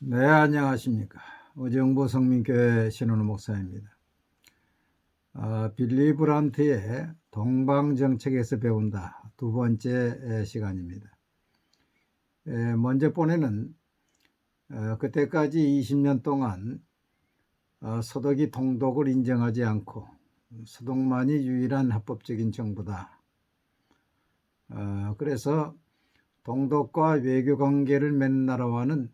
네, 안녕하십니까. 의정부 성민교회 신원호 목사입니다. 빌리 브란트의 동방정책에서 배운다 두 번째 시간입니다. 먼저 번에는 그때까지 20년 동안 서독이 동독을 인정하지 않고 서독만이 유일한 합법적인 정부다. 그래서 동독과 외교관계를 맺는 나라와는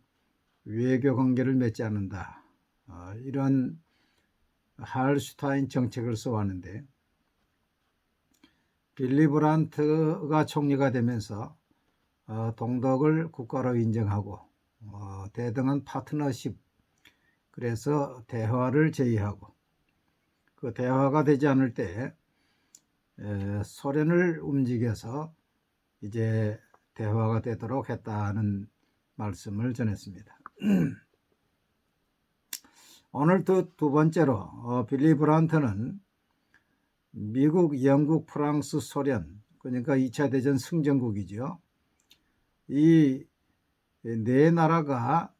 외교관계를 맺지 않는다. 이런 할슈타인 정책을 써왔는데, 빌리 브란트가 총리가 되면서 동독을 국가로 인정하고 대등한 파트너십, 그래서 대화를 제의하고, 그 대화가 되지 않을 때 소련을 움직여서 이제 대화가 되도록 했다는 말씀을 전했습니다. 오늘 두 번째로 빌리 브란트는 미국, 영국, 프랑스, 소련, 그러니까 2차 대전 승전국이죠. 이 네 나라가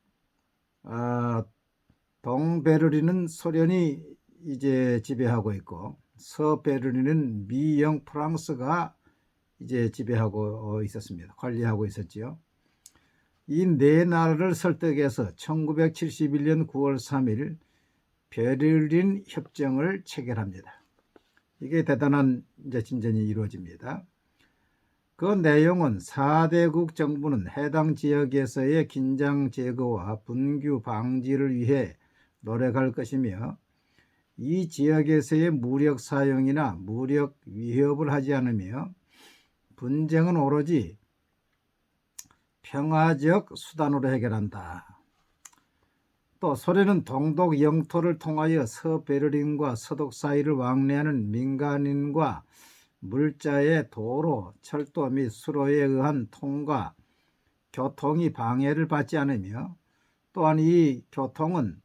동베를린은 소련이 이제 지배하고 있고, 서베를린은 미영 프랑스가 이제 지배하고 있었습니다. 관리하고 있었지요. 이 네 나라를 설득해서 1971년 9월 3일 베를린 협정을 체결합니다. 이게 대단한 이제 진전이 이루어집니다. 그 내용은 4대국 정부는 해당 지역에서의 긴장 제거와 분규 방지를 위해 노력할 것이며, 이 지역에서의 무력 사용이나 무력 위협을 하지 않으며, 분쟁은 오로지 평화적 수단으로 해결한다. 또 소련은 동독 영토를 통하여 서베를린과 서독 사이를 왕래하는 민간인과 물자의 도로, 철도 및 수로에 의한 통과, 교통이 방해를 받지 않으며, 또한 이 교통은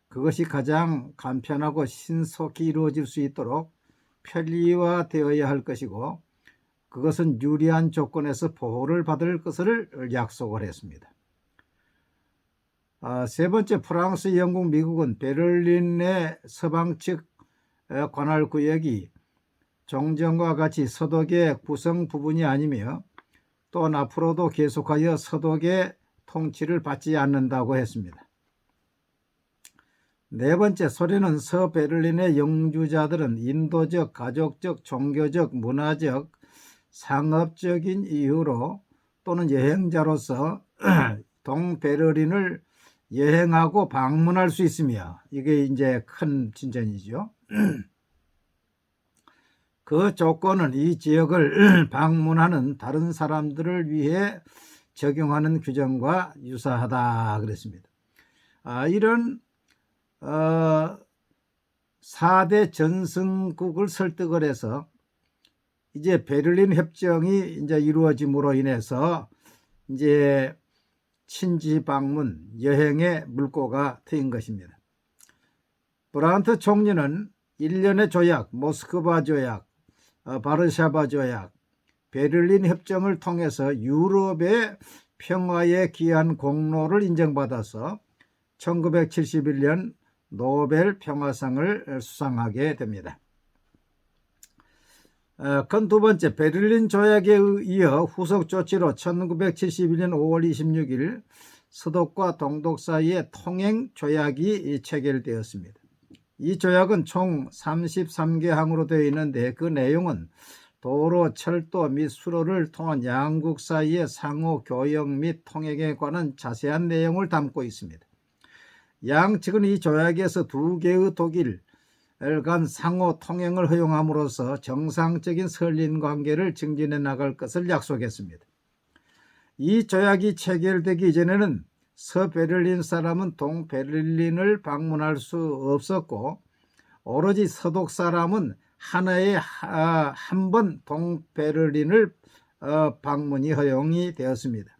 그것이 가장 간편하고 신속히 이루어질 수 있도록 편리화되어야 할 것이고, 그것은 유리한 조건에서 보호를 받을 것을 약속을 했습니다. 세 번째, 프랑스, 영국, 미국은 베를린의 서방 측 관할 구역이 종전과 같이 서독의 구성 부분이 아니며, 또한 앞으로도 계속하여 서독의 통치를 받지 않는다고 했습니다. 네 번째, 소련은 서베를린의 영주자들은 인도적, 가족적, 종교적, 문화적, 상업적인 이유로 또는 여행자로서 동베를린을 여행하고 방문할 수 있으며, 이게 이제 큰 진전이죠. 그 조건은 이 지역을 방문하는 다른 사람들을 위해 적용하는 규정과 유사하다 그랬습니다. 이런 4대 전승국을 설득을 해서 이제 베를린 협정이 이제 이루어짐으로 인해서 이제 친지 방문, 여행의 물꼬가 트인 것입니다. 브란트 총리는 일련의 조약, 모스크바 조약, 바르샤바 조약, 베를린 협정을 통해서 유럽의 평화에 기한 공로를 인정받아서 1971년 노벨 평화상을 수상하게 됩니다. 큰 두 번째, 베를린 조약에 이어 후속 조치로 1971년 5월 26일 서독과 동독 사이의 통행 조약이 체결되었습니다. 이 조약은 총 33개 항으로 되어 있는데, 그 내용은 도로, 철도 및 수로를 통한 양국 사이의 상호 교역 및 통행에 관한 자세한 내용을 담고 있습니다. 양측은 이 조약에서 두 개의 독일 간 상호 통행을 허용함으로써 정상적인 선린 관계를 증진해 나갈 것을 약속했습니다. 이 조약이 체결되기 이전에는 서베를린 사람은 동베를린을 방문할 수 없었고, 오로지 서독 사람은 한 해에 한 번 동베를린을 방문이 허용이 되었습니다.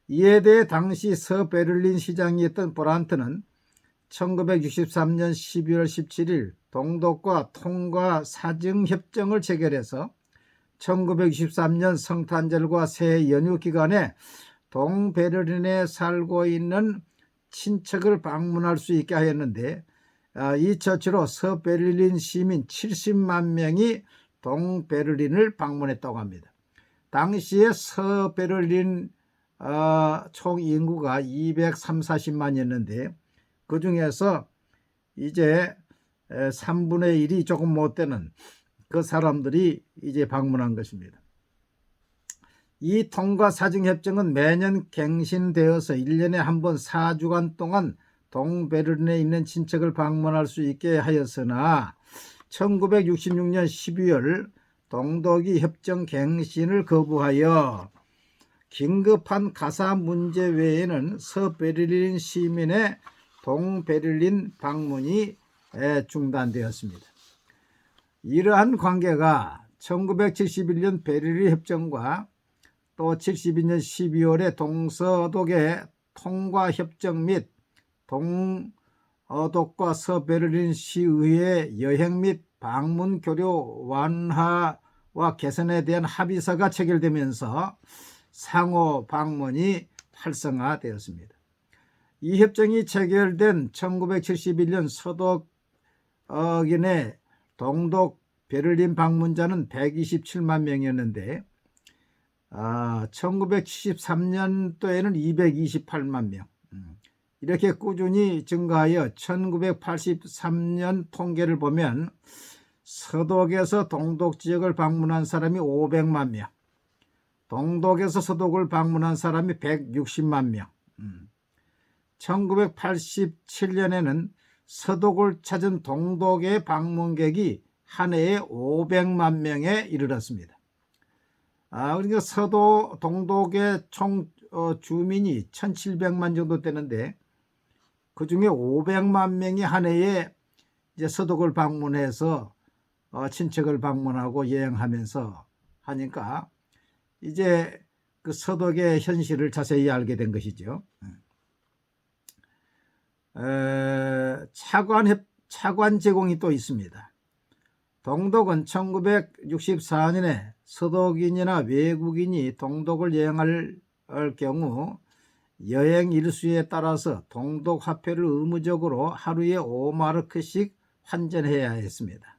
이에 대해 당시 서베를린 시장이었던 브란트는 1963년 12월 17일 동독과 통과 사증협정을 체결해서 1963년 성탄절과 새해 연휴 기간에 동베를린에 살고 있는 친척을 방문할 수 있게 하였는데 이 처치로 서베를린 시민 70만 명이 동베를린을 방문했다고 합니다. 당시에 서베를린 총 인구가 230~40만이었는데 그 중에서 이제 3분의 1이 조금 못 되는 그 사람들이 이제 방문한 것입니다. 이 통과 사증협정은 매년 갱신되어서 1년에 한 번 4주간 동안 동베를린에 있는 친척을 방문할 수 있게 하였으나 1966년 12월 동독이 협정 갱신을 거부하여 긴급한 가사 문제 외에는 서베를린 시민의 동베를린 방문이 중단되었습니다. 이러한 관계가 1971년 베를린 협정과 또 72년 12월에 동서독의 통과협정 및 동독과 서베를린 시의회 여행 및 방문 교류 완화와 개선에 대한 합의서가 체결되면서 상호 방문이 활성화되었습니다. 이 협정이 체결된 1971년 서독인의 동독 베를린 방문자는 127만 명이었는데 1973년도에는 228만 명, 이렇게 꾸준히 증가하여 1983년 통계를 보면 서독에서 동독 지역을 방문한 사람이 500만 명, 동독에서 서독을 방문한 사람이 160만 명, 1987년에는 서독을 찾은 동독의 방문객이 한 해에 500만 명에 이르렀습니다. 그러니까 동독의 총 주민이 1700만 정도 되는데 그 중에 500만 명이 한 해에 이제 서독을 방문해서 친척을 방문하고 여행하면서 하니까 이제 그 서독의 현실을 자세히 알게 된 것이죠. 차관 제공이 또 있습니다. 동독은 1964년에 서독인이나 외국인이 동독을 여행할 경우 여행 일수에 따라서 동독 화폐를 의무적으로 하루에 5마르크씩 환전해야 했습니다.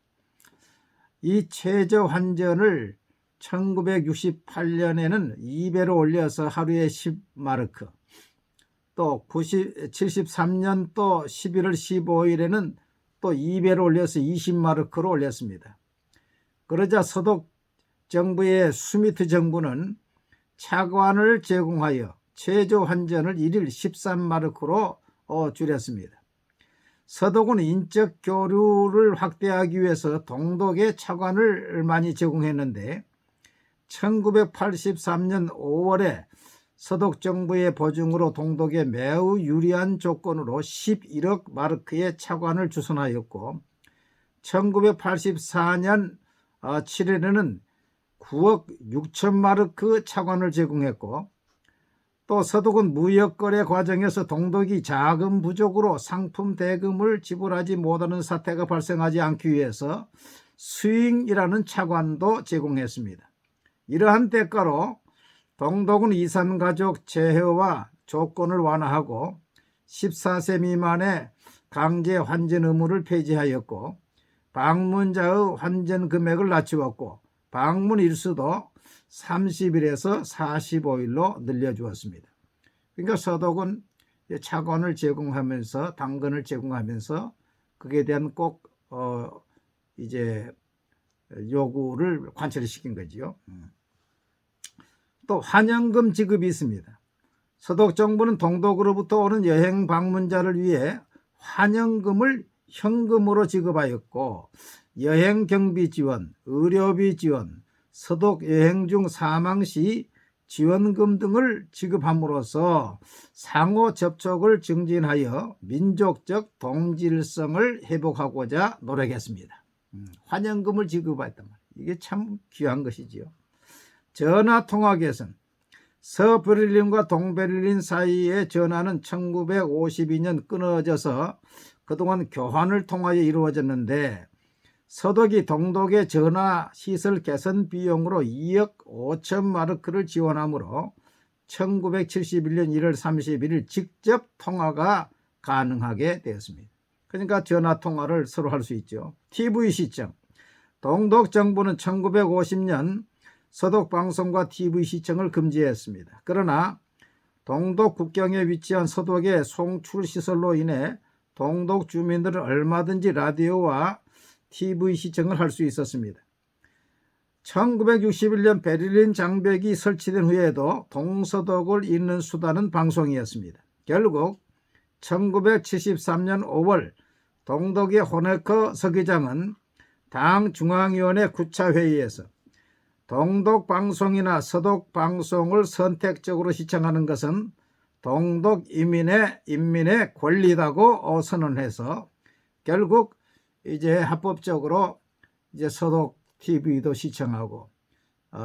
이 최저 환전을 1968년에는 2배로 올려서 하루에 10마르크, 또 73년도 11월 15일에는 또 2배로 올려서 20마르크로 올렸습니다. 그러자 서독 정부의 스미트 정부는 차관을 제공하여 최저 환전을 1일 13마르크로 줄였습니다. 서독은 인적 교류를 확대하기 위해서 동독에 차관을 많이 제공했는데 1983년 5월에 서독 정부의 보증으로 동독에 매우 유리한 조건으로 11억 마르크의 차관을 주선하였고 1984년 7월에는 9억 6천 마르크 차관을 제공했고 또 서독은 무역거래 과정에서 동독이 자금 부족으로 상품 대금을 지불하지 못하는 사태가 발생하지 않기 위해서 스윙이라는 차관도 제공했습니다. 이러한 대가로 동독은 이산가족 제어와 조건을 완화하고 14세 미만의 강제 환전 의무를 폐지하였고 방문자의 환전 금액을 낮추었고 방문 일수도 30일에서 45일로 늘려주었습니다. 그러니까 서독은 차관을 제공하면서 당근을 제공하면서 그에 대한 꼭 이제 요구를 관철시킨 거지요. 또 환영금 지급이 있습니다. 서독 정부는 동독으로부터 오는 여행 방문자를 위해 환영금을 현금으로 지급하였고 여행 경비 지원, 의료비 지원, 서독 여행 중 사망 시 지원금 등을 지급함으로써 상호 접촉을 증진하여 민족적 동질성을 회복하고자 노력했습니다. 환영금을 지급했단 말이에요. 이게 참 귀한 것이지요. 전화 통화 개선. 서베를린과 동베를린 사이의 전화는 1952년 끊어져서 그동안 교환을 통하여 이루어졌는데 서독이 동독의 전화 시설 개선 비용으로 2억 5천 마르크를 지원하므로 1971년 1월 31일 직접 통화가 가능하게 되었습니다. 그러니까 전화통화를 서로 할 수 있죠. TV 시청. 동독 정부는 1950년 서독 방송과 TV 시청을 금지했습니다. 그러나 동독 국경에 위치한 서독의 송출시설로 인해 동독 주민들은 얼마든지 라디오와 TV 시청을 할 수 있었습니다. 1961년 베를린 장벽이 설치된 후에도 동서독을 잇는 수단은 방송이었습니다. 결국 1973년 5월 동독의 호네커 서기장은 당 중앙위원회 9차 회의에서 동독 방송이나 서독 방송을 선택적으로 시청하는 것은 동독 인민의 권리라고 선언해서 결국 이제 합법적으로 이제 서독 TV도 시청하고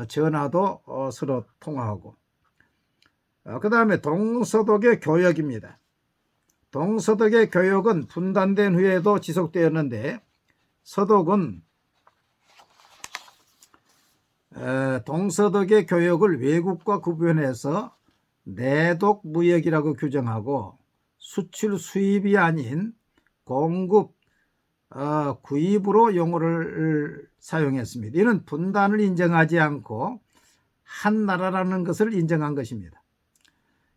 전화도 서로 통화하고 그 다음에 동서독의 교역입니다. 동서독의 교역은 분단된 후에도 지속되었는데 서독은 동서독의 교역을 외국과 구분해서 내독 무역이라고 규정하고 수출 수입이 아닌 공급 구입으로 용어를 사용했습니다. 이는 분단을 인정하지 않고 한 나라라는 것을 인정한 것입니다.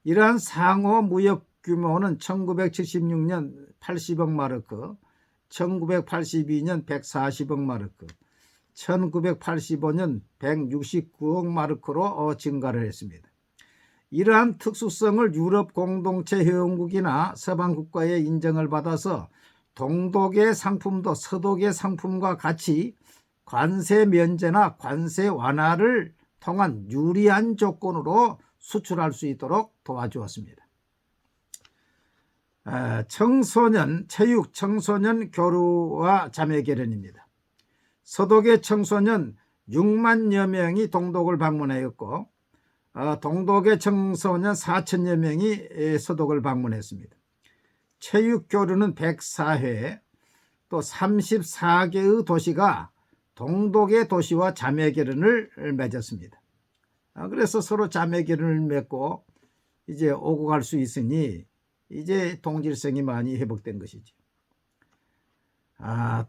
이러한 상호 무역 규모는 1976년 80억 마르크, 1982년 140억 마르크, 1985년 169억 마르크로 증가를 했습니다. 이러한 특수성을 유럽 공동체 회원국이나 서방 국가의 인정을 받아서 동독의 상품도 서독의 상품과 같이 관세 면제나 관세 완화를 통한 유리한 조건으로 수출할 수 있도록 도와주었습니다. 체육 청소년 교류와 자매결연입니다. 서독의 청소년 6만여 명이 동독을 방문하였고 동독의 청소년 4천여 명이 서독을 방문했습니다. 체육교류는 104회, 또 34개의 도시가 동독의 도시와 자매결연을 맺었습니다. 그래서 서로 자매결연을 맺고 이제 오고 갈 수 있으니 이제 동질성이 많이 회복된 것이죠.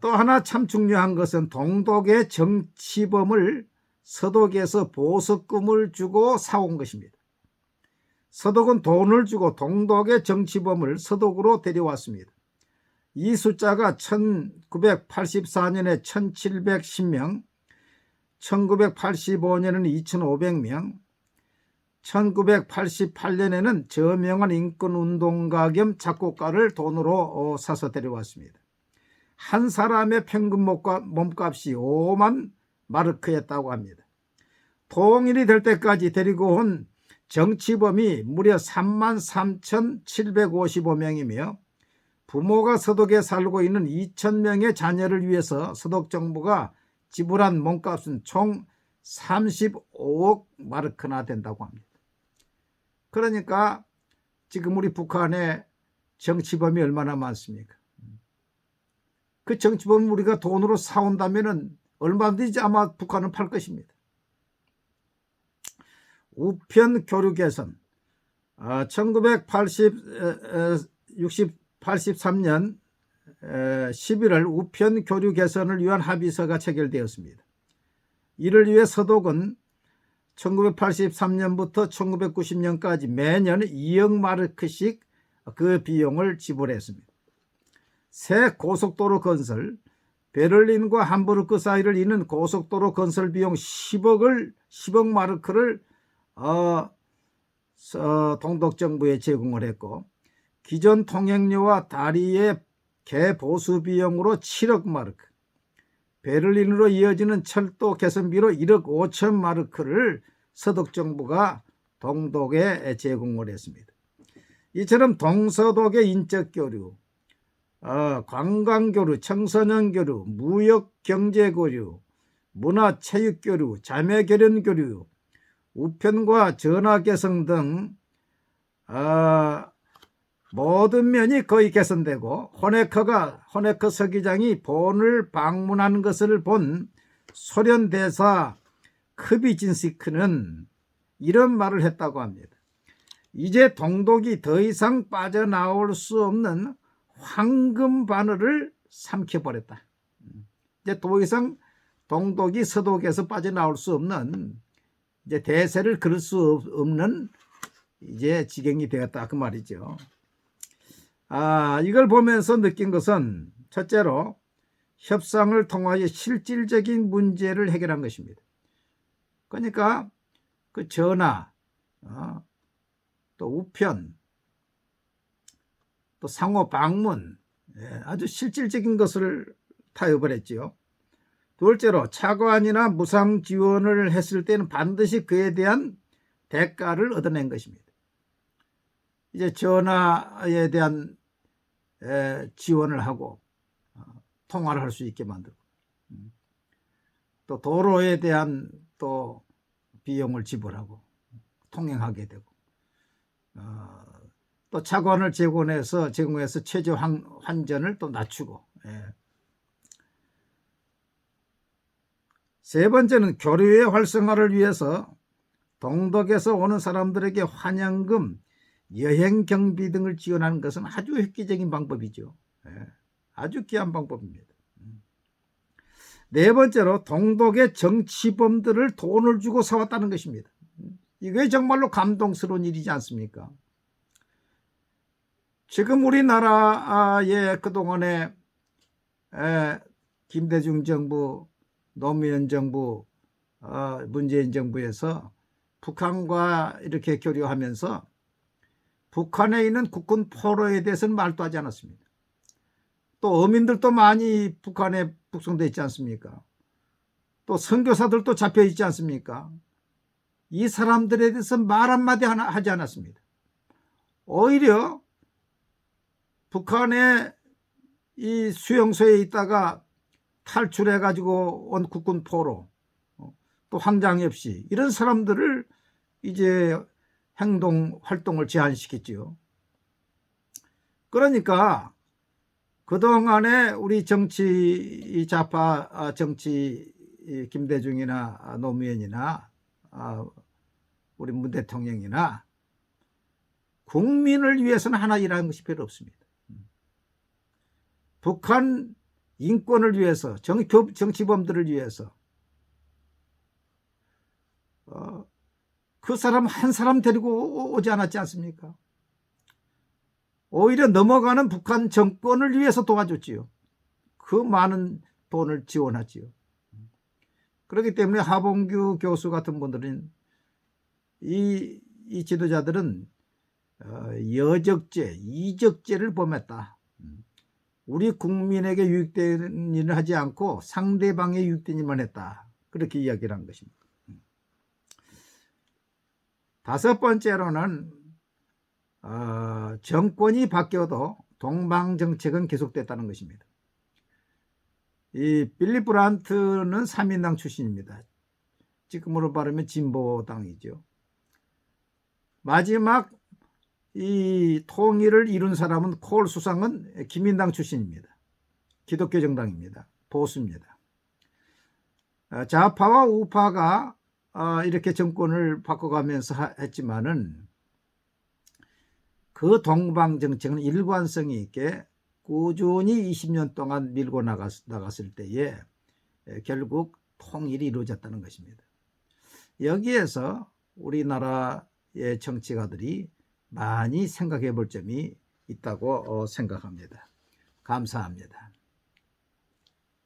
또 하나 참 중요한 것은 동독의 정치범을 서독에서 보석금을 주고 사온 것입니다. 서독은 돈을 주고 동독의 정치범을 서독으로 데려왔습니다. 이 숫자가 1984년에 1710명, 1985년에는 2500명, 1988년에는 저명한 인권운동가 겸 작곡가를 돈으로 사서 데려왔습니다. 한 사람의 평균 몸값이 5만 마르크였다고 합니다. 통일이 될 때까지 데리고 온 정치범이 무려 33,755명이며 부모가 서독에 살고 있는 2,000명의 자녀를 위해서 서독 정부가 지불한 몸값은 총 35억 마르크나 된다고 합니다. 그러니까 지금 우리 북한에 정치범이 얼마나 많습니까? 그 정치범을 우리가 돈으로 사온다면 얼마든지 아마 북한은 팔 것입니다. 우편 교류 개선. 1983년 11월 우편 교류 개선을 위한 합의서가 체결되었습니다. 이를 위해 서독은 1983년부터 1990년까지 매년 2억 마르크씩 그 비용을 지불했습니다. 새 고속도로 건설, 베를린과 함부르크 사이를 잇는 고속도로 건설 비용 10억 마르크를 동독 정부에 제공을 했고, 기존 통행료와 다리의 개보수 비용으로 7억 마르크, 베를린으로 이어지는 철도 개선비로 1억 5천 마르크를 서독 정부가 동독에 제공을 했습니다. 이처럼 동서독의 인적 교류, 관광 교류, 청소년 교류, 무역 경제 교류, 문화 체육 교류, 자매 결연 교류, 우편과 전화 개선 등 모든 면이 거의 개선되고 호네커 서기장이 본을 방문한 것을 본 소련 대사 크비진스크는 이런 말을 했다고 합니다. 이제 동독이 더 이상 빠져나올 수 없는 황금 바늘을 삼켜버렸다. 이제 더 이상 동독이 서독에서 빠져나올 수 없는, 이제 대세를 그을 수 없는 이제 지경이 되었다, 그 말이죠. 이걸 보면서 느낀 것은 첫째로 협상을 통하여 실질적인 문제를 해결한 것입니다. 그러니까 그 전화, 또 우편, 또 상호 방문, 아주 실질적인 것을 타협을 했지요. 둘째로 차관이나 무상 지원을 했을 때는 반드시 그에 대한 대가를 얻어낸 것입니다. 이제 전화에 대한 지원을 하고 통화를 할 수 있게 만들고, 또 도로에 대한 또 비용을 지불하고 통행하게 되고, 또 차관을 제공해서 최저 환전을 또 낮추고, 세 번째는 교류의 활성화를 위해서 동독에서 오는 사람들에게 환영금, 여행 경비 등을 지원하는 것은 아주 획기적인 방법이죠. 아주 귀한 방법입니다. 네 번째로 동독의 정치범들을 돈을 주고 사왔다는 것입니다. 이게 정말로 감동스러운 일이지 않습니까? 지금 우리나라의 그동안에 김대중 정부, 노무현 정부, 문재인 정부에서 북한과 이렇게 교류하면서 북한에 있는 국군 포로에 대해서는 말도 하지 않았습니다. 또 어민들도 많이 북한에 북송되어 있지 않습니까? 또 선교사들도 잡혀 있지 않습니까? 이 사람들에 대해서 말 한마디 하지 않았습니다. 오히려 북한의 이 수용소에 있다가 탈출해가지고 온 국군 포로, 또 황장엽 씨, 이런 사람들을 이제 활동을 제한시켰지요. 그러니까 그동안에 우리 정치 좌파 정치 김대중이나 노무현이나 우리 문 대통령이나 국민을 위해서는 하나 일하는 것이 별로 없습니다. 북한 인권을 위해서, 정치범들을 위해서 그 사람 한 사람 데리고 오지 않았지 않습니까? 오히려 넘어가는 북한 정권을 위해서 도와줬지요. 그 많은 돈을 지원하지요. 그렇기 때문에 하봉규 교수 같은 분들은 이 지도자들은 여적죄, 이적죄를 범했다. 우리 국민에게 유익된 일을 하지 않고 상대방의 유익된 일만 했다. 그렇게 이야기를 한 것입니다. 다섯 번째로는 정권이 바뀌어도 동방정책은 계속됐다는 것입니다. 이 빌리 브란트는 3인당 출신입니다. 지금으로 말하면 진보당이죠. 마지막 이 통일을 이룬 사람은 콜 수상은 기민당 출신입니다. 기독교 정당입니다. 보수입니다. 좌파와 우파가 이렇게 정권을 바꿔가면서 했지만은 그 동방 정책은 일관성이 있게 꾸준히 20년 동안 밀고 나갔을 때에 결국 통일이 이루어졌다는 것입니다. 여기에서 우리나라의 정치가들이 많이 생각해 볼 점이 있다고 생각합니다. 감사합니다.